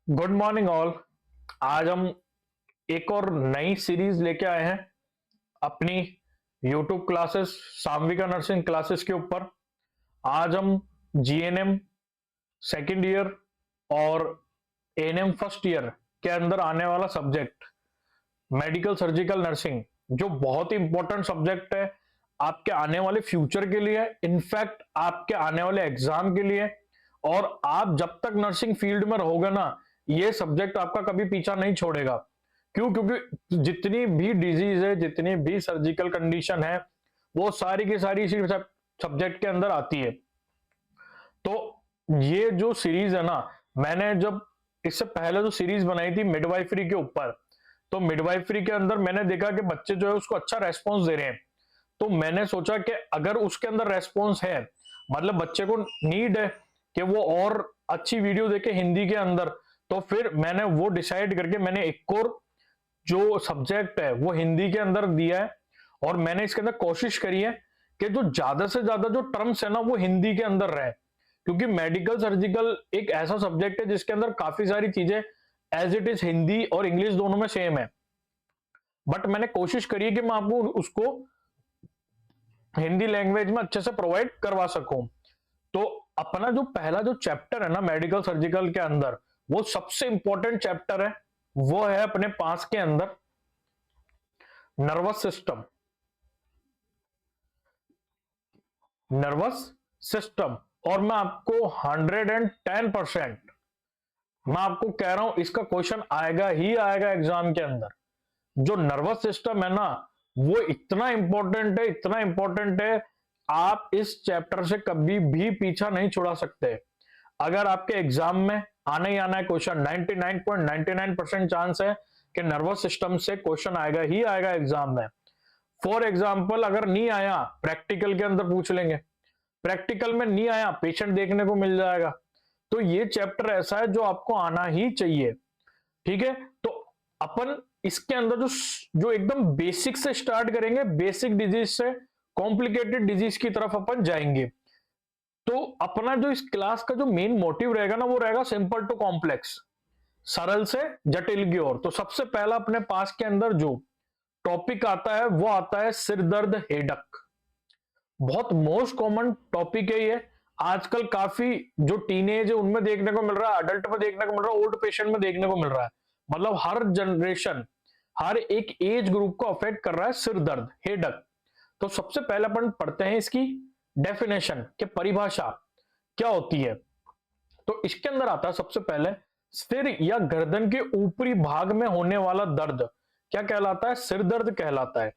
Good morning all. आज हम एक और नई सीरीज लेके आए हैं अपनी यूट्यूब क्लासेस सामविका नर्सिंग क्लासेस के ऊपर। आज हम जीएनएम सेकेंड ईयर और एएनएम फर्स्ट ईयर के अंदर आने वाला सब्जेक्ट मेडिकल सर्जिकल नर्सिंग, जो बहुत ही इंपॉर्टेंट सब्जेक्ट है आपके आने वाले फ्यूचर के लिए, इनफैक्ट आपके आने वाले एग्जाम के लिए। और आप जब तक नर्सिंग फील्ड में रहोगे ना, ये सब्जेक्ट आपका कभी पीछा नहीं छोड़ेगा। क्यों? क्योंकि जितनी भी डिजीज है, जितनी भी सर्जिकल कंडीशन है, वो सारी की सारी इसी सब्जेक्ट के अंदर आती है। तो ये जो सीरीज है ना, मैंने जब इससे पहले जो सीरीज बनाई थी मिडवाइफरी के ऊपर, तो मिडवाइफरी के अंदर मैंने देखा कि बच्चे जो है उसको अच्छा रेस्पॉन्स दे रहे हैं। तो मैंने सोचा कि अगर उसके अंदर रेस्पॉन्स है, मतलब बच्चे को नीड है कि वो और अच्छी वीडियो देखे हिंदी के अंदर, तो फिर मैंने वो डिसाइड करके मैंने एक और जो सब्जेक्ट है वो हिंदी के अंदर दिया है। और मैंने इसके अंदर कोशिश करी है कि जो ज्यादा से ज्यादा जो टर्म्स है ना वो हिंदी के अंदर रहे, क्योंकि मेडिकल सर्जिकल एक ऐसा सब्जेक्ट है जिसके अंदर काफी सारी चीजें एज इट इज हिंदी और इंग्लिश दोनों में सेम है। बट मैंने कोशिश करी है कि मैं आपको उसको हिंदी लैंग्वेज में अच्छे से प्रोवाइड करवा सकूं। तो अपना जो पहला जो चैप्टर है ना मेडिकल सर्जिकल के अंदर, वो सबसे इंपॉर्टेंट चैप्टर है। वो है अपने पास के अंदर नर्वस सिस्टम। Nervous system. और मैं आपको 110% मैं आपको कह रहा हूं, इसका क्वेश्चन आएगा ही आएगा एग्जाम के अंदर। जो नर्वस सिस्टम है ना, वो इतना इंपॉर्टेंट है, इतना इंपॉर्टेंट है, आप इस चैप्टर से कभी भी पीछा नहीं छुड़ा सकते। अगर आपके एग्जाम में आना ही आना है क्वेश्चन, 99.99% चांस है कि नर्वस सिस्टम से क्वेश्चन आएगा ही आएगा एग्जाम में। फॉर एग्जाम्पल, अगर नहीं आया प्रैक्टिकल के अंदर पूछ लेंगे, प्रैक्टिकल में नहीं आया पेशेंट देखने को मिल जाएगा। तो ये चैप्टर ऐसा है जो आपको आना ही चाहिए। ठीक है, तो अपन इसके अंदर जो जो एकदम बेसिक से स्टार्ट करेंगे, बेसिक डिजीज से कॉम्प्लिकेटेड डिजीज की तरफ अपन जाएंगे। तो अपना जो इस क्लास का जो मेन मोटिव रहेगा ना, वो रहेगा सिंपल टू कॉम्प्लेक्स, सरल से जटिल की ओर। तो सबसे पहला अपने पास के अंदर जो टॉपिक आता है वो आता है सिर दर्द, हेडक। बहुत मोस्ट कॉमन टॉपिक है ये। आजकल काफी जो टीनेज है उनमें देखने को मिल रहा है, अडल्ट में देखने को मिल रहा है, ओल्ड पेशेंट में देखने को मिल रहा है। मतलब हर जनरेशन, हर एक एज ग्रुप को अफेक्ट कर रहा है सिर दर्द, हेडक। तो सबसे पहले अपन पढ़ते हैं इसकी डेफिनेशन के परिभाषा क्या होती है। तो इसके अंदर आता है सबसे पहले, सिर या गर्दन के ऊपरी भाग में होने वाला दर्द क्या कहलाता है? सिर दर्द कहलाता है।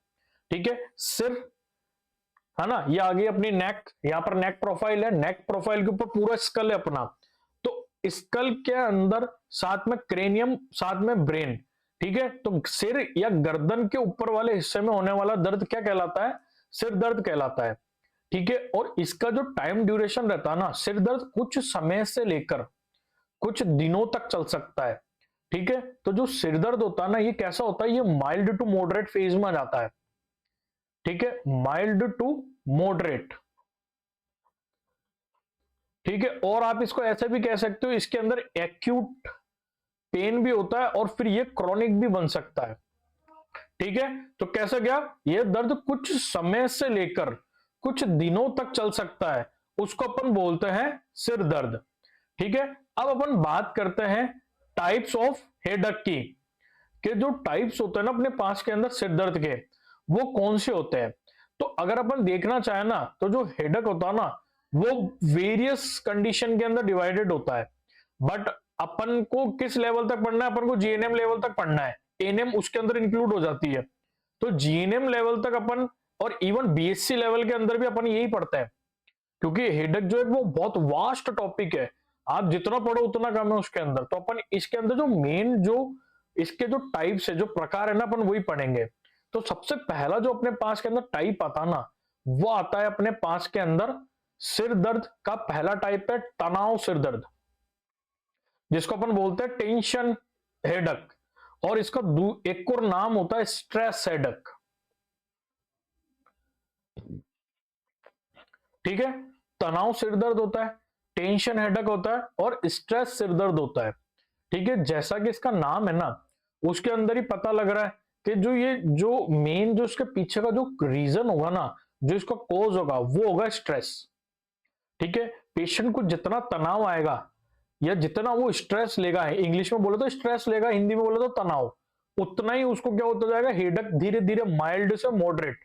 ठीक है, सिर है ना, ये आगे अपनी नेक, यहां पर नेक प्रोफाइल है, नेक प्रोफाइल के ऊपर पूरा स्कल है अपना। तो स्कल के अंदर साथ में क्रेनियम, साथ में ब्रेन। ठीक है, तो सिर या गर्दन के ऊपर वाले हिस्से में होने वाला दर्द क्या कहलाता है? सिर दर्द कहलाता है। ठीक है, और इसका जो टाइम ड्यूरेशन रहता है ना, सिर दर्द कुछ समय से लेकर कुछ दिनों तक चल सकता है। ठीक है, तो जो सिर दर्द होता है ना, ये कैसा होता है? ये माइल्ड टू मॉडरेट फेज में जाता है। ठीक है, माइल्ड टू मॉडरेट। ठीक है, और आप इसको ऐसे भी कह सकते हो, इसके अंदर एक्यूट पेन भी होता है और फिर ये क्रॉनिक भी बन सकता है। ठीक है, तो कैसे क्या? ये दर्द कुछ समय से लेकर कुछ दिनों तक चल सकता है, उसको अपन बोलते हैं सिर दर्द। ठीक है, अब अपन बात करते हैं टाइप्स ऑफ हेडक की, कि जो टाइप्स होते हैं ना अपने पास के अंदर सिर दर्द के, वो कौन से होते हैं। तो अगर अपन देखना चाहे ना, तो जो हेडक होता है ना, वो वेरियस कंडीशन के अंदर डिवाइडेड होता है। बट अपन को किस लेवल तक पढ़ना है? अपन को जीएनएम लेवल तक पढ़ना है, एएनएम उसके अंदर इंक्लूड हो जाती है। तो जीएनएम लेवल तक अपन, और इवन बीएससी लेवल के अंदर भी अपन यही पढ़ते हैं, क्योंकि हेडक जो है वो बहुत वास्ट टॉपिक है। आप जितना पढ़ो उतना कम है उसके अंदर। तो अपन इसके अंदर जो मेन जो इसके जो टाइप्स है, जो प्रकार है ना, अपन वही पढ़ेंगे। तो सबसे पहला जो अपने पास के अंदर टाइप आता ना, वो आता है अपने पास के अंदर सिर दर्द का पहला टाइप है तनाव सिर दर्द, जिसको अपन बोलते हैं टेंशन हेडक। और इसका एक और नाम होता है स्ट्रेस हेडक। ठीक है, तनाव सिर दर्द होता है, टेंशन हेडक होता है और स्ट्रेस सिर दर्द होता है। ठीक है, जैसा कि इसका नाम है ना, उसके अंदर ही पता लग रहा है कि जो ये जो मेन जो इसके पीछे का जो रीजन होगा ना, जो इसका कॉज होगा, वो होगा स्ट्रेस। ठीक है, पेशेंट को जितना तनाव आएगा या जितना वो स्ट्रेस लेगा, इंग्लिश में बोले तो स्ट्रेस लेगा, हिंदी में बोले तो तनाव, उतना ही उसको क्या होता जाएगा, हेडेक धीरे धीरे माइल्ड से मॉडरेट,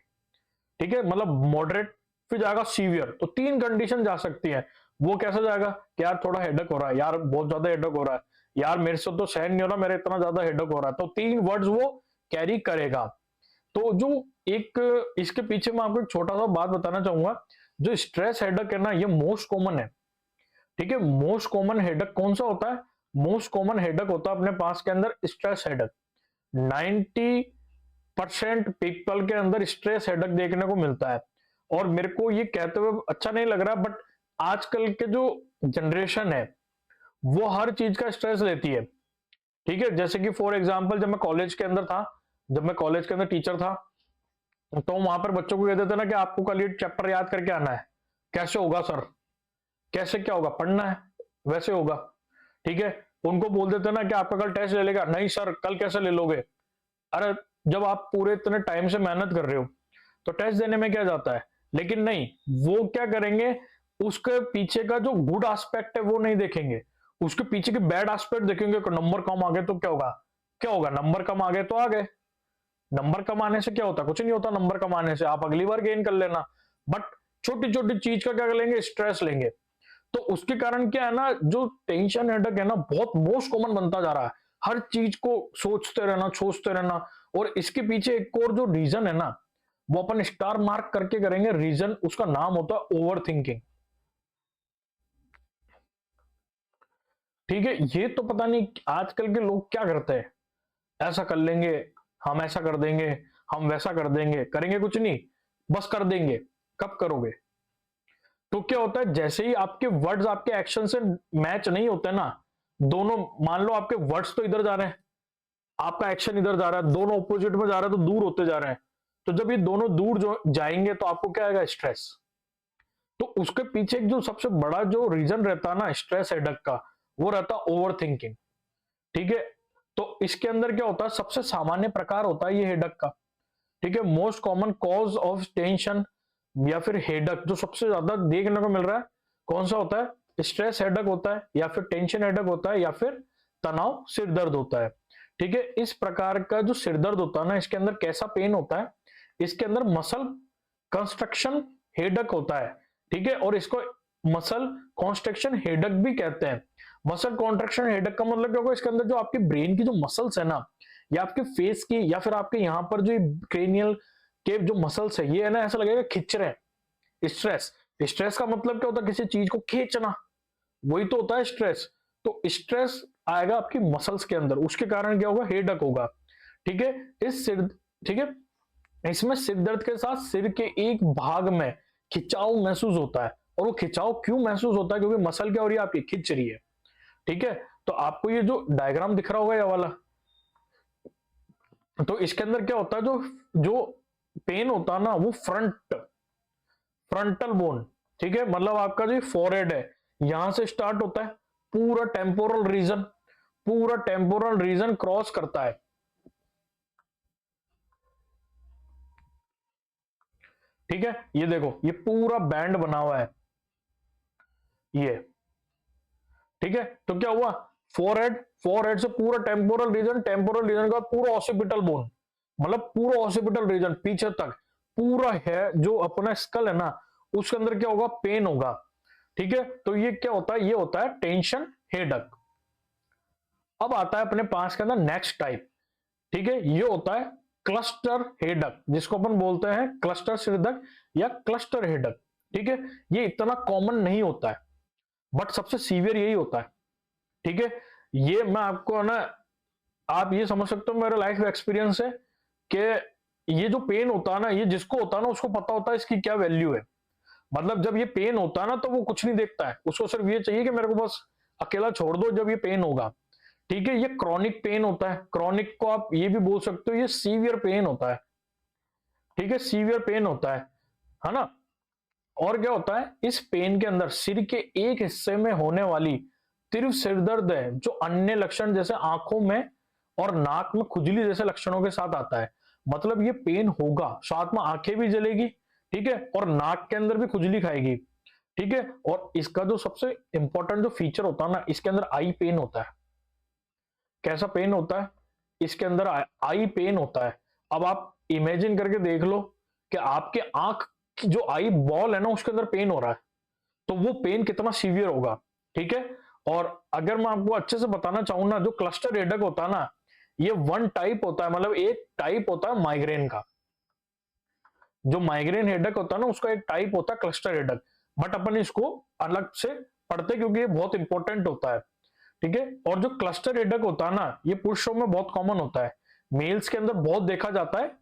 ठीक है, मतलब मॉडरेट फिर जाएगा सीवियर। तो तीन कंडीशन जा सकती है। वो कैसे जाएगा कि यार थोड़ा हेडेक हो रहा है, यार बहुत ज्यादा हेडेक हो रहा है, यार मेरे से तो सहन नहीं हो रहा, मेरे इतना ज्यादा हेडेक हो रहा है, तो तीन वर्ड्स वो कैरी करेगा। तो जो एक इसके पीछे मैं आपको एक छोटा सा बात बताना चाहूंगा, जो स्ट्रेस हेडेक है ना, ये मोस्ट कॉमन है। ठीक है, मोस्ट कॉमन हेडेक कौन सा होता है? मोस्ट कॉमन हेडेक होता है अपने पास के अंदर स्ट्रेस हेडेक। 90% पीपल के अंदर स्ट्रेस हेडेक देखने को मिलता है। और मेरे को ये कहते हुए अच्छा नहीं लग रहा, बट आजकल के जो जनरेशन है वो हर चीज का स्ट्रेस लेती है। ठीक है, जैसे कि फॉर एग्जांपल जब मैं कॉलेज के अंदर था, जब मैं कॉलेज के अंदर टीचर था, तो वहां पर बच्चों को कहते थे ना कि आपको कल ये चैप्टर याद करके आना है। कैसे होगा सर? कैसे क्या होगा? पढ़ना है, वैसे होगा। ठीक है, उनको बोल देते ना कि आपका कल टेस्ट ले लेगा, नहीं सर कल कैसे ले लोगे? अरे जब आप पूरे इतने टाइम से मेहनत कर रहे हो तो टेस्ट देने में क्या जाता है? लेकिन नहीं, वो क्या करेंगे, उसके पीछे का जो गुड एस्पेक्ट है वो नहीं देखेंगे, उसके पीछे के बैड एस्पेक्ट देखेंगे। नंबर कम आ गए तो क्या होगा? क्या होगा? नंबर कम आ गए तो आ गए। नंबर कम आने से क्या होता? कुछ नहीं होता। नंबर कम आने से आप अगली बार गेन कर लेना। बट छोटी छोटी चीज का क्या लेंगे? स्ट्रेस लेंगे। तो उसके कारण क्या है ना, जो टेंशन हेडेक है ना, बहुत मोस्ट कॉमन बनता जा रहा है। हर चीज को सोचते रहना। और इसके पीछे एक और जो रीजन है ना, वो अपन स्टार मार्क करके करेंगे रीजन, उसका नाम होता है ओवर थिंकिंग। ठीक है, ये तो पता नहीं आजकल के लोग क्या करते हैं, ऐसा कर लेंगे, हम ऐसा कर देंगे, हम वैसा कर देंगे, करेंगे कुछ नहीं, बस कर देंगे। कब करोगे? तो क्या होता है, जैसे ही आपके वर्ड्स आपके एक्शन से मैच नहीं होते ना, दोनों, मान लो आपके वर्ड्स तो इधर जा रहे हैं, आपका एक्शन इधर जा रहा है, दोनों ऑपोजिट में जा रहे हैं, तो दूर होते जा रहे हैं। तो जब ये दोनों दूर जो जाएंगे तो आपको क्या आएगा? स्ट्रेस। तो उसके पीछे एक जो सबसे बड़ा जो रीजन रहता है ना स्ट्रेस हेडेक का, वो रहता है ओवर थिंकिंग। ठीक है, तो इसके अंदर क्या होता है, सबसे सामान्य प्रकार होता है ये हेडेक का। ठीक है, most common cause of tension या फिर हेडेक जो सबसे ज्यादा देखने को मिल रहा है, कौन सा होता है? स्ट्रेस हेडेक होता है, या फिर टेंशन हेडेक होता है, या फिर तनाव सिर दर्द होता है। ठीक है, इस प्रकार का जो सिर दर्द होता है ना, इसके अंदर कैसा पेन होता है? इसके अंदर मसल कंस्ट्रक्शन हेडेक होता है। ठीक है, और इसको मसल कॉन्स्ट्रक्शन हेडेक भी कहते हैं। मसल कॉन्ट्रैक्शन हेडेक का मतलब क्या होगा? इसके अंदर जो आपके ब्रेन की जो मसल्स है ना, या आपके फेस की, या फिर आपके यहाँ पर जो क्रेनियल के जो मसल्स है, ये है ना, ऐसा लगेगा खींच रहे हैं। स्ट्रेस, स्ट्रेस का मतलब क्या होता है? किसी चीज को खींचना, वही तो होता है स्ट्रेस। तो स्ट्रेस आएगा आपकी मसल्स के अंदर, उसके कारण क्या होगा? हेडेक होगा। ठीक है, इस सिर, ठीक है, इसमें सिर दर्द के साथ सिर के एक भाग में खिंचाव महसूस होता है। और वो खिंचाव क्यों महसूस होता है? क्योंकि मसल क्या हो रही है? आपकी खिंच रही है। ठीक है, तो आपको ये जो डायग्राम दिख रहा होगा ये वाला, तो इसके अंदर क्या होता है, जो जो पेन होता है ना, वो फ्रंटल बोन, ठीक है, मतलब आपका जो फोरहेड है, यहां से स्टार्ट होता है, पूरा टेम्पोरल रीजन क्रॉस करता है। ठीक है, ये देखो, ये पूरा बैंड बना हुआ है ये। ठीक है, तो क्या हुआ? फोरहेड से पूरा टेम्पोरल रीजन का पूरा ऑसिपिटल बोन, मतलब पूरा ऑसिपिटल रीजन पीछे तक पूरा है, जो अपना स्कल है ना, उसके अंदर क्या होगा? पेन होगा। ठीक है, तो ये क्या होता है? ये होता है टेंशन हेडेक। अब आता है अपने पास के अंदर नेक्स्ट टाइप। ठीक है, ये होता है क्लस्टर हेडेक, जिसको अपन बोलते हैं क्लस्टर सिरदर्द या क्लस्टर हेडेक। ठीक है, ये इतना कॉमन नहीं होता है, बट सबसे सीवियर यही होता है। ठीक है, ये मैं आपको ना, आप ये समझ सकते हो, मेरा लाइफ एक्सपीरियंस है कि ये जो पेन होता है ना, ये जिसको होता है ना, उसको पता होता है इसकी क्या वैल्यू है। मतलब जब ये पेन होता है ना, तो वो कुछ नहीं देखता है, उसको सिर्फ ये चाहिए कि मेरे को बस अकेला छोड़ दो जब ये पेन होगा। ठीक है, ये क्रॉनिक पेन होता है, क्रॉनिक को आप ये भी बोल सकते हो, ये सीवियर पेन होता है। ठीक है, सीवियर पेन होता है ना। और क्या होता है, इस पेन के अंदर सिर के एक हिस्से में होने वाली सिर्फ सिरदर्द है जो अन्य लक्षण जैसे आंखों में और नाक में खुजली जैसे लक्षणों के साथ आता है। मतलब ये पेन होगा, साथ में आंखें भी जलेगी, ठीक है, और नाक के अंदर भी खुजली खाएगी, ठीक है। और इसका जो सबसे इंपॉर्टेंट जो फीचर होता है ना, इसके अंदर आई पेन होता है। कैसा पेन होता है? इसके अंदर आई पेन होता है। अब आप इमेजिन करके देख लो कि आपके आंख की जो आई बॉल है ना, उसके अंदर पेन हो रहा है, तो वो पेन कितना सीवियर होगा, ठीक है। और अगर मैं आपको अच्छे से बताना चाहूं ना, जो क्लस्टर हेडेक होता है ना, ये वन टाइप होता है, मतलब एक टाइप होता है माइग्रेन का। जो माइग्रेन हेडेक होता है ना, उसका एक टाइप होता है क्लस्टर हेडेक। बट अपन इसको अलग से पढ़ते क्योंकि ये बहुत इंपॉर्टेंट होता है, ठीक है। और जो क्लस्टर हेडेक होता है ना, ये पुरुषों में बहुत कॉमन होता है, मेल्स के अंदर बहुत देखा जाता है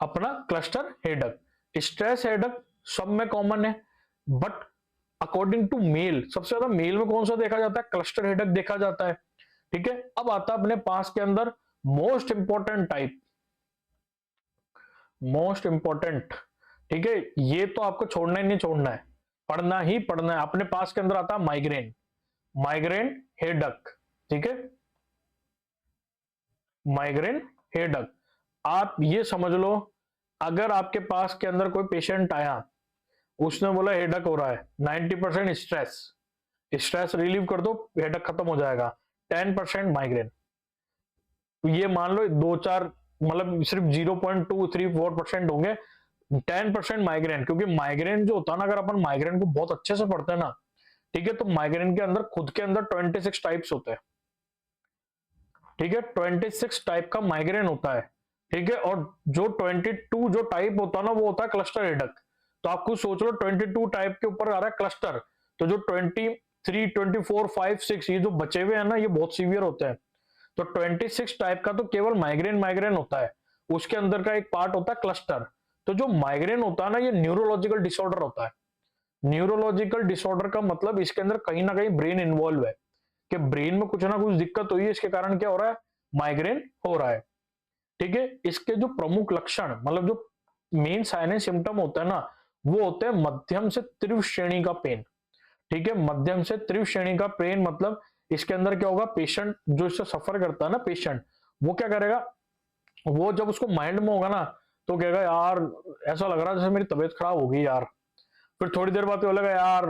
अपना क्लस्टर हेडेक। स्ट्रेस हेडेक सब में कॉमन है, बट अकॉर्डिंग टू मेल सबसे ज्यादा मेल में कौन सा देखा जाता है? क्लस्टर हेडेक देखा जाता है, ठीक है। अब आता है अपने पास के अंदर most important type, most important, ठीक है। ये तो आपको छोड़ना ही नहीं छोड़ना है, पढ़ना ही पढ़ना है। अपने पास के अंदर आता है माइग्रेन, माइग्रेन हेडेक, ठीक है, माइग्रेन हेडेक। आप ये समझ लो, अगर आपके पास के अंदर कोई पेशेंट आया, उसने बोला हेडेक हो रहा है, 90% स्ट्रेस, स्ट्रेस रिलीव कर दो, हेडेक खत्म हो जाएगा। 10% माइग्रेन, ये मान लो दो चार, मतलब सिर्फ 0.234% होंगे 10% माइग्रेन। क्योंकि माइग्रेन जो होता है ना, अगर अपन माइग्रेन को बहुत अच्छे से पढ़ते हैं ना, ठीक है, तो माइग्रेन के अंदर खुद के अंदर 26 टाइप्स होते हैं, ठीक है। 26 टाइप का माइग्रेन होता है, ठीक है। और जो 22 जो टाइप होता है ना, वो होता है क्लस्टर हेडेक। तो आप खुद सोच लो, 22 टाइप के ऊपर आ रहा है क्लस्टर, तो जो 23, 24, 5, 6 ये जो बचे हुए हैं ना, ये बहुत सीवियर होते हैं। तो 26 टाइप का तो केवल माइग्रेन माइग्रेन होता है, उसके अंदर का एक पार्ट होता है क्लस्टर। तो जो माइग्रेन होता है ना, ये न्यूरोलॉजिकल डिसऑर्डर होता है। न्यूरोलॉजिकल डिसऑर्डर का मतलब इसके अंदर कहीं ना कहीं ब्रेन इन्वॉल्व है, कि ब्रेन में कुछ ना कुछ दिक्कत हुई है, इसके कारण क्या हो रहा है? माइग्रेन हो रहा है, ठीक है। इसके जो प्रमुख लक्षण, मतलब जो मेन साइन एंड सिम्टम होता है ना, वो होते हैं मध्यम से तीव्र श्रेणी का पेन, ठीक है। मध्यम से तीव्र श्रेणी का पेन मतलब इसके अंदर क्या होगा? पेशेंट जो इससे सफर करता है ना, पेशेंट, वो क्या करेगा? वो जब उसको माइंड में होगा ना, तो कहेगा यार ऐसा लग रहा है जैसे मेरी तबीयत खराब हो गई यार। फिर थोड़ी देर बाद बोलेगा यार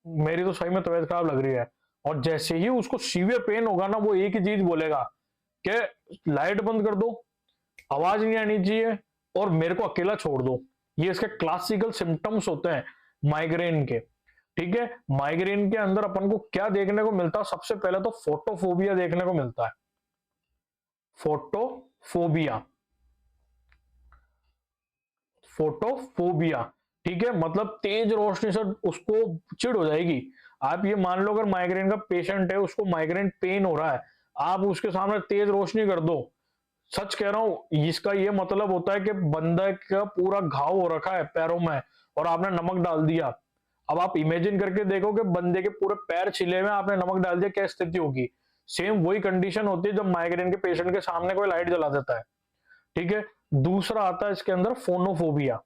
मेरी तो सही में तबीयत खराब लग रही है। और जैसे ही उसको सीवियर पेन होगा ना, वो एक ही चीज बोलेगा कि लाइट बंद कर दो, आवाज नहीं आनी चाहिए, और मेरे को अकेला छोड़ दो। ये इसके क्लासिकल सिम्टम्स होते हैं माइग्रेन के, ठीक है। माइग्रेन के अंदर अपन को क्या देखने को मिलता है? सबसे पहले तो फोटोफोबिया देखने को मिलता है। फोटोफोबिया, फोटोफोबिया, ठीक है, मतलब तेज रोशनी से उसको चिढ़ हो जाएगी। आप ये मान लो, अगर माइग्रेन का पेशेंट है, उसको माइग्रेन पेन हो रहा है, आप उसके सामने तेज रोशनी कर दो, सच कह रहा हूं, इसका ये मतलब होता है कि बंदे का पूरा घाव हो रखा है पैरों में, और आपने नमक डाल दिया। अब आप इमेजिन करके देखो कि बंदे के पूरे पैर छिले हुए, आपने नमक डाल दिया, क्या स्थिति होगी? सेम वही कंडीशन होती है जब माइग्रेन के पेशेंट के सामने कोई लाइट जला देता है, ठीक है। दूसरा आता है इसके अंदर फोनोफोबिया।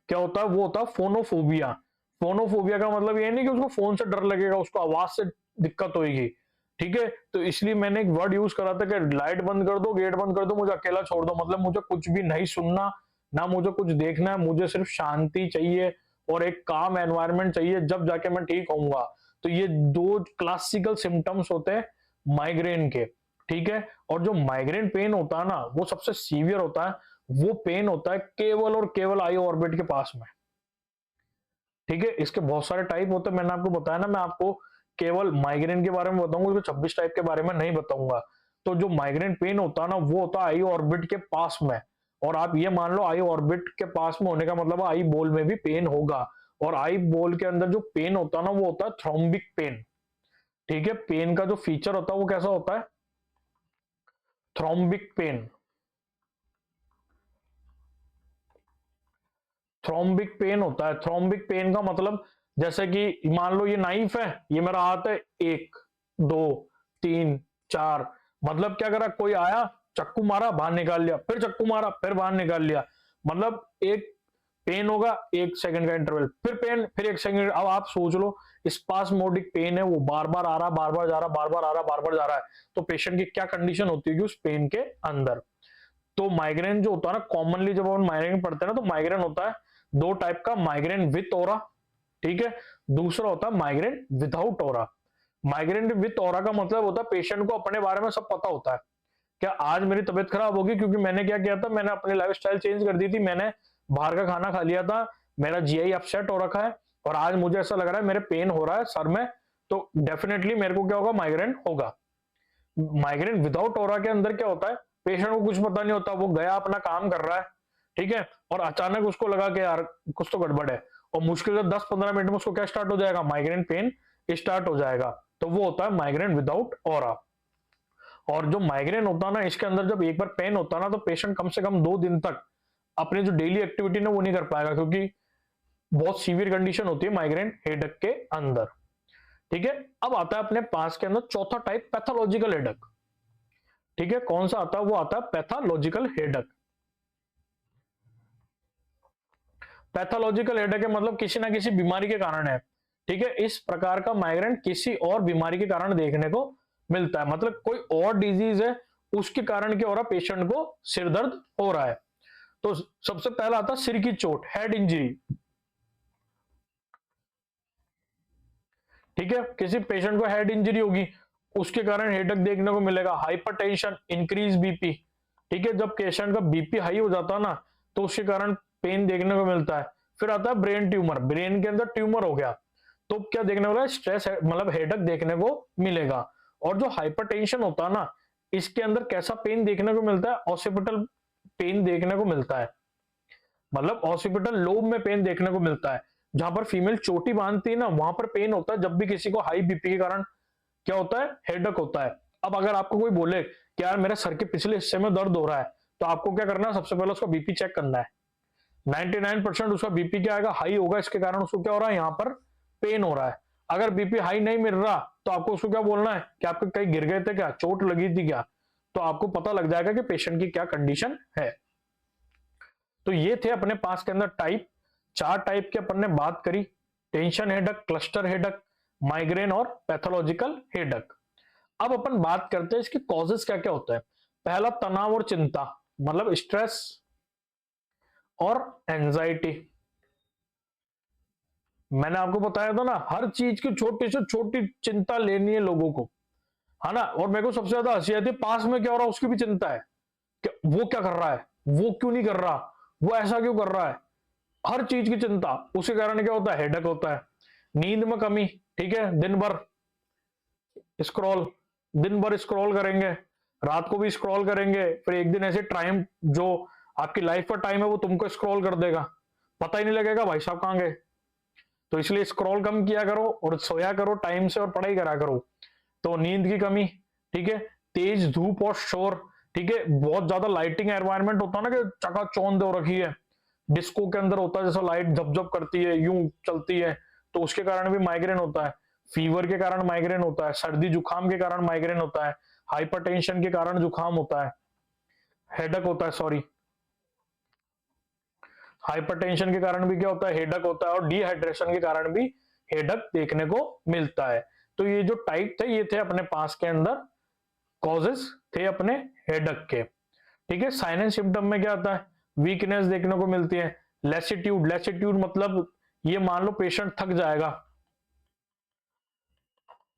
क्या होता है? वो होता है फोनोफोबिया। फोनोफोबिया का मतलब ये नहीं कि उसको फोन से डर लगेगा, उसको आवाज से दिक्कत होगी, ठीक है। तो इसलिए मैंने एक वर्ड यूज करा था कि लाइट बंद कर दो, गेट बंद कर दो, मुझे अकेला छोड़ दो। मतलब मुझे कुछ भी नहीं सुनना, ना मुझे कुछ देखना है, मुझे सिर्फ शांति चाहिए और एक काम एनवायरनमेंट चाहिए, जब जाके मैं ठीक होऊंगा। तो ये दो क्लासिकल सिम्टम्स होते हैं माइग्रेन के, ठीक है। और जो माइग्रेन पेन होता है ना, वो सबसे सीवियर होता है। वो पेन होता है केवल और केवल आई ऑर्बिट के पास में, ठीक है। इसके बहुत सारे टाइप होते हैं, मैंने आपको बताया ना, मैं आपको केवल माइग्रेन के बारे में बताऊंगा, 26 टाइप के बारे में नहीं बताऊंगा। तो जो माइग्रेन पेन होता है ना, वो होता है आई ऑर्बिट के पास में। और आप ये मान लो, आई ऑर्बिट के पास में होने का मतलब आई बोल में भी पेन होगा। और आई बोल के अंदर जो पेन होता है ना, वो होता है थ्रोम्बिक पेन, ठीक है। पेन का जो फीचर होता है वो कैसा होता है? थ्रोम्बिक पेन। थ्रोम्बिक पेन होता है। थ्रोम्बिक पेन का मतलब, जैसे कि मान लो ये नाइफ है, ये मेरा हाथ है, 1, 2, 3, 4, मतलब क्या करा? कोई आया, चक्कू मारा, बाहर निकाल लिया, फिर चक्कू मारा, फिर बाहर निकाल लिया। मतलब एक पेन होगा 1 सेकंड का इंटरवल, फिर पेन, फिर 1 सेकंड। अब आप सोच लो स्पास्मोडिक पेन है, वो बार बार आ रहा, बार बार जा रहा, बार बार आ रहा, बार बार जा रहा है, तो पेशेंट की क्या कंडीशन होती है उस पेन के अंदर। तो माइग्रेन जो होता है ना, कॉमनली जब हम माइग्रेन पढ़ते हैं ना, तो माइग्रेन होता है दो टाइप का, माइग्रेन विथ ऑरा, ठीक है, दूसरा होता है migraine without aura. Migraine with aura का मतलब होता है पेशेंट को अपने बारे में सब पता होता है, क्या आज मेरी तबीयत खराब होगी क्योंकि मैंने क्या किया था, मैंने अपनी लाइफस्टाइल चेंज कर दी थी, मैंने बाहर का खाना खा लिया था, मेरा जीआई अपसेट हो रखा है, और आज मुझे ऐसा लग रहा है मेरे पेन हो रहा है सर में, तो डेफिनेटली मेरे को क्या होगा, माइग्रेन होगा। माइग्रेन विदाउट ऑरा के अंदर क्या होता है, पेशेंट को कुछ पता नहीं होता, वो गया अपना काम कर रहा है, ठीक है, और अचानक उसको लगा कि यार कुछ तो गड़बड़ है, और मुश्किल से 10-15 मिनट में उसको क्या स्टार्ट हो जाएगा, माइग्रेन पेन स्टार्ट हो जाएगा। तो वो होता है माइग्रेन विदाउट ऑरा। और जो माइग्रेन होता है ना, इसके अंदर जब एक बार पेन होता है ना, तो पेशेंट कम से कम 2 दिन तक अपनी जो डेली एक्टिविटी ना वो नहीं कर पाएगा, क्योंकि बहुत सीवियर कंडीशन होती है माइग्रेन हेडेक के अंदर, ठीक है। अब आता है अपने पास के अंदर चौथा टाइप, पैथोलॉजिकल हेडेक, ठीक है। कौन सा आता है, वो आता है पैथोलॉजिकल हेडेक। पैथोलॉजिकल हेडेक है मतलब किसी ना किसी बीमारी के कारण है, ठीक है। इस प्रकार का माइग्रेन किसी और बीमारी के कारण देखने को मिलता है, मतलब कोई और डिजीज है उसके कारण क्या हो रहा है, पेशेंट को सिर दर्द हो रहा है। तो सबसे पहला आता है सिर की चोट, हेड इंजरी, ठीक है। किसी पेशेंट को हेड इंजरी होगी, उसके कारण हेडेक देखने को मिलेगा। हाइपरटेंशन, इंक्रीज बीपी, ठीक है, जब पेशेंट का बीपी हाई हो जाता है ना, तो उसके कारण पेन देखने को मिलता है। फिर आता है ब्रेन ट्यूमर, ब्रेन के अंदर ट्यूमर हो गया, तो क्या देखने वाला है, स्ट्रेस मतलब हेडेक देखने को मिलेगा। और जो हाइपरटेंशन होता है ना, इसके अंदर कैसा पेन देखने को मिलता है, ऑसिपिटल पेन देखने को मिलता है, मतलब ऑसिपिटल लोब में पेन देखने को मिलता है, जहां पर फीमेल चोटी बांधती है ना, वहां पर पेन होता है जब भी किसी को हाई बीपी के कारण क्या होता है, हेडेक होता है। अब अगर आपको कोई बोले कि यार मेरे सर के पिछले हिस्से में दर्द हो रहा है, तो आपको क्या करना है, सबसे पहले उसका बीपी चेक करना है। 99% उसका बीपी क्या आएगा, हाई होगा, इसके कारण उसको क्या हो रहा है, यहाँ पर पेन हो रहा है। अगर बीपी हाई नहीं मिल रहा, तो आपको उसको क्या बोलना है कि आपके कहीं गिर गए थे क्या, चोट लगी थी क्या, तो आपको पता लग जाएगा कि पेशेंट की क्या कंडीशन है। तो ये थे अपने पास के अंदर टाइप, 4 टाइप के अपन ने बात करी, tension headache, cluster headache, migraine और पैथोलॉजिकल हेडक। अब अपन बात करते हैं इसके कॉजेस क्या क्या होता है। पहला तनाव और चिंता, मतलब स्ट्रेस और एंजाइटी। मैंने आपको बताया था ना, हर चीज की छोटी से छोटी चिंता लेनी है लोगों को, है ना। और मेरे को सबसे ज्यादा हंसी आती है, पास में क्या हो रहा है उसकी भी चिंता है, कि वो क्या कर रहा है, वो क्यों नहीं कर रहा, वो ऐसा क्यों कर रहा है, हर चीज की चिंता। उसके कारण क्या होता है, हेडेक होता है। नींद में कमी, ठीक है, दिन भर स्क्रॉल, दिन भर स्क्रॉल करेंगे, रात को भी स्क्रॉल करेंगे, फिर एक दिन ऐसे टाइम जो आपकी लाइफ का टाइम है वो तुमको स्क्रॉल कर देगा, पता ही नहीं लगेगा भाई साहब कहां गए। तो इसलिए स्क्रॉल कम किया करो और सोया करो टाइम से और पढ़ाई करा करो। तो नींद की कमी, ठीक है, तेज धूप और शोर, ठीक है, बहुत ज्यादा लाइटिंग एनवायरनमेंट होता है ना, कि चकाचौंध हो रखी है, डिस्को के अंदर होता है जैसा लाइट झपझप करती है, यूं चलती है, तो उसके कारण भी माइग्रेन होता है। फीवर के कारण माइग्रेन होता है, सर्दी जुकाम के कारण माइग्रेन होता है, हाइपरटेंशन के कारण जुकाम होता है, हेडक होता है, सॉरी, हाइपरटेंशन के कारण भी क्या होता है, हेडक होता है, और डिहाइड्रेशन के कारण भी हेडक देखने को मिलता है। तो ये जो टाइप थे, ये थे अपने पास के अंदर कॉजेस थे अपने हेडक के, ठीक है। साइन एंड सिम्टम में क्या आता है, वीकनेस देखने को मिलती है, लेसिट्यूड, लेसिट्यूड मतलब ये मान लो पेशेंट थक जाएगा,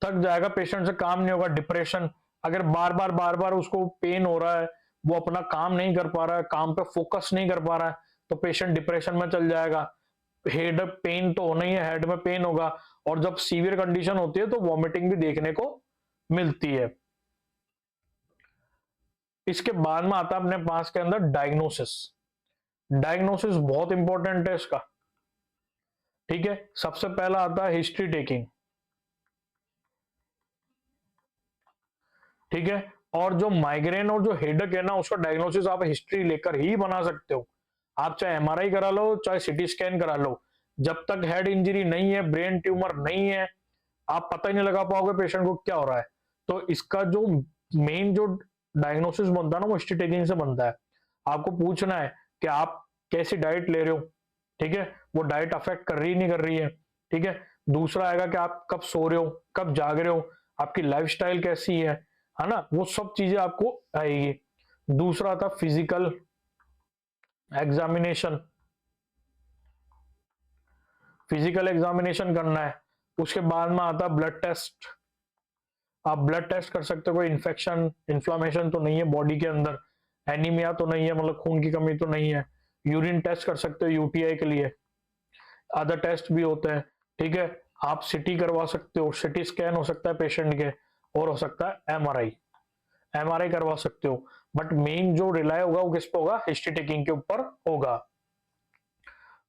थक जाएगा पेशेंट से काम नहीं होगा, डिप्रेशन, अगर बार बार उसको पेन हो रहा है, वो अपना काम नहीं कर पा रहा है, काम पे फोकस नहीं कर पा रहा है, तो पेशेंट डिप्रेशन में चल जाएगा। हेड पेन तो होना ही है, हेड में पेन होगा, और जब सीवियर कंडीशन होती है तो वॉमिटिंग भी देखने को मिलती है। इसके बाद में आता है अपने पास के अंदर डायग्नोसिस। डायग्नोसिस बहुत इंपॉर्टेंट है इसका, ठीक है। सबसे पहला आता है हिस्ट्री टेकिंग, ठीक है। और जो माइग्रेन और जो हेडेक है ना, उसका डायग्नोसिस आप हिस्ट्री लेकर ही बना सकते हो। आप चाहे एमआरआई करा लो, चाहे सीटी स्कैन करा लो, जब तक हेड इंजरी नहीं है, ब्रेन ट्यूमर नहीं है, आप पता ही नहीं लगा पाओगे पेशेंट को क्या हो रहा है। तो इसका जो मेन जो डायग्नोसिस बनता है ना, वो हिस्ट्री टेकिंग से बनता है। आपको पूछना है कि आप कैसी डाइट ले रहे हो, ठीक है, वो डाइट अफेक्ट कर रही नहीं कर रही है, ठीक है। दूसरा आएगा कि आप कब सो रहे हो, कब जाग रहे हो, आपकी लाइफस्टाइल कैसी है ना, वो सब चीजें आपको आएगी। दूसरा था फिजिकल एग्जामिनेशन, फिजिकल एग्जामिनेशन करना है। उसके बाद में आता ब्लड टेस्ट, आप ब्लड टेस्ट कर सकते हो कोई इन्फेक्शन इन्फ्लामेशन तो नहीं है बॉडी के अंदर, एनीमिया तो नहीं है, मतलब खून की कमी तो नहीं है। यूरिन टेस्ट कर सकते हो यूटीआई के लिए, अदर टेस्ट भी होते हैं, ठीक है। आप सिटी करवा सकते हो, सिटी स्कैन हो सकता है पेशेंट के, और हो सकता है एमआरआई, एमआरआई करवा सकते हो। बट मेन जो रिलाय होगा वो किस पे होगा, हिस्ट्री टेकिंग के ऊपर होगा।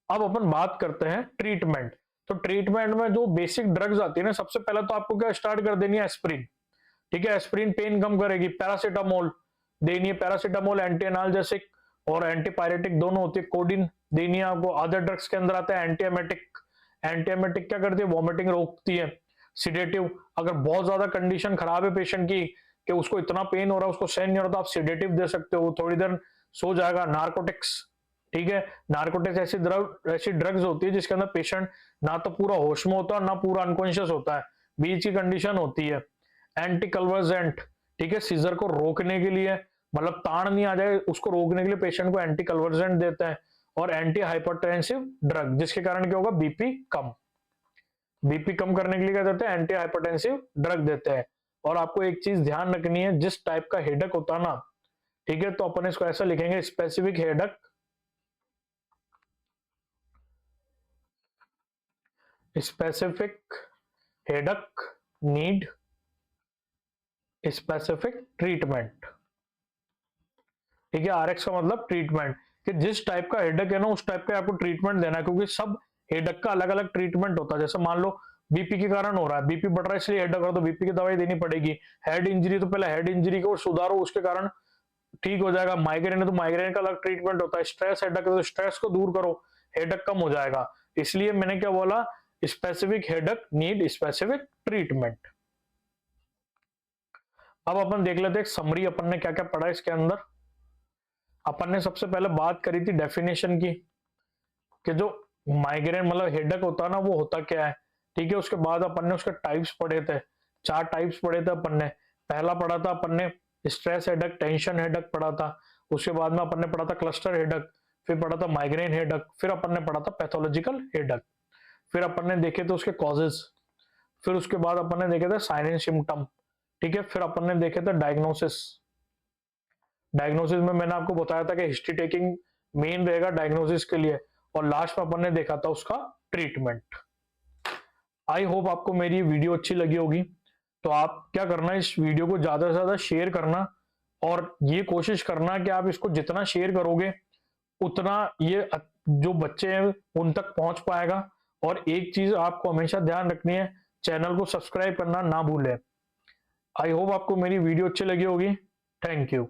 अब अपन बात करते हैं ट्रीटमेंट। तो ट्रीटमेंट में जो बेसिक ड्रग्स आती है ना, सबसे पहले तो आपको क्या स्टार्ट कर देनी है, एस्प्रिन, ठीक है। एस्प्रिन पेन कम करेगी। पैरासीटामोल देनी है, पैरासीटामोल एंटी एनाल्जेसिक और एंटीपायरेटिक दोनों होती है। कोडिन देनी है आपको। अदर ड्रग्स के अंदर आता है एंटीएमेटिक, एंटीएमेटिक क्या करती है, वॉमिटिंग रोकती है। सिडेटिव, अगर बहुत ज्यादा कंडीशन खराब है पेशेंट की कि उसको इतना पेन हो रहा है उसको सहन नहीं हो रहा, तो आप सिडेटिव दे सकते हो, थोड़ी देर सो जाएगा। नार्कोटिक्स, ठीक है। नार्कोटिक्स ऐसी ड्रग्स होती है जिसके अंदर पेशेंट ना तो पूरा होश में होता है ना पूरा अनकॉन्शियस होता है, बीच की कंडीशन होती है। एंटी कन्वर्जेंट, ठीक है, सीजर को रोकने के लिए, मतलब ताड़ नहीं आ जाए उसको रोकने के लिए पेशेंट को एंटी कन्वर्जेंट देते हैं। और एंटी हाइपरटेंसिव ड्रग, जिसके कारण क्या होगा, बीपी कम, बीपी कम करने के लिए क्या देते हैं, एंटी हाइपरटेंसिव ड्रग देते हैं। और आपको एक चीज ध्यान रखनी है, जिस टाइप का हेडक होता है ना, ठीक है, तो अपन इसको ऐसा लिखेंगे, specific headache, specific headache need specific treatment, ठीक है। आरएक्स का मतलब ट्रीटमेंट, कि जिस टाइप का हेडक है ना उस टाइप का आपको ट्रीटमेंट देना है, क्योंकि सब हेडक का अलग अलग ट्रीटमेंट होता है। जैसे मान लो बीपी के कारण हो रहा है, बीपी बढ़ रहा है इसलिए हेडक हो, तो बीपी की दवाई देनी पड़ेगी। हेड इंजरी, तो पहले हेड इंजरी को सुधारो, उसके कारण ठीक हो जाएगा। माइग्रेन है तो माइग्रेन का अलग ट्रीटमेंट होता है। स्ट्रेस हेडक है तो स्ट्रेस को दूर करो, हेडक कम हो जाएगा। इसलिए मैंने क्या बोला, specific headache need specific treatment. अब अपन देख लेते हैं समरी, अपन ने क्या क्या पढ़ा इसके अंदर। अपन ने सबसे पहले बात करी थी डेफिनेशन की, कि जो माइग्रेन मतलब हेडेक होता है ना वो होता क्या है, ठीक है। उसके बाद अपन ने उसके टाइप्स पढ़े थे, 4 टाइप्स पढ़े थे अपन ने। पहला पढ़ा था अपन ने स्ट्रेस हेडेक, टेंशन हेडेक पढ़ा था। उसके बाद में अपन ने पढ़ा था क्लस्टर हेडेक, फिर पढ़ा था माइग्रेन हेडेक, फिर अपन ने पढ़ा था पैथोलॉजिकल हेडेक। फिर अपन ने देखे थे उसके कॉजेज, फिर उसके बाद अपन ने देखे थे साइन एंड सिम्टम, ठीक है। फिर अपन ने देखे थे डायग्नोसिस। डायग्नोसिस में मैंने आपको बताया था कि हिस्ट्री टेकिंग मेन रहेगा डायग्नोसिस के लिए, और लास्ट में अपन ने देखा था उसका ट्रीटमेंट। आई होप आपको मेरी वीडियो अच्छी लगी होगी। तो आप क्या करना, इस वीडियो को ज्यादा से ज्यादा शेयर करना, और ये कोशिश करना कि आप इसको जितना शेयर करोगे उतना ये जो बच्चे हैं उन तक पहुंच पाएगा। और एक चीज आपको हमेशा ध्यान रखनी है, चैनल को सब्सक्राइब करना ना भूलें। आई होप आपको मेरी वीडियो अच्छी लगी होगी। Thank you.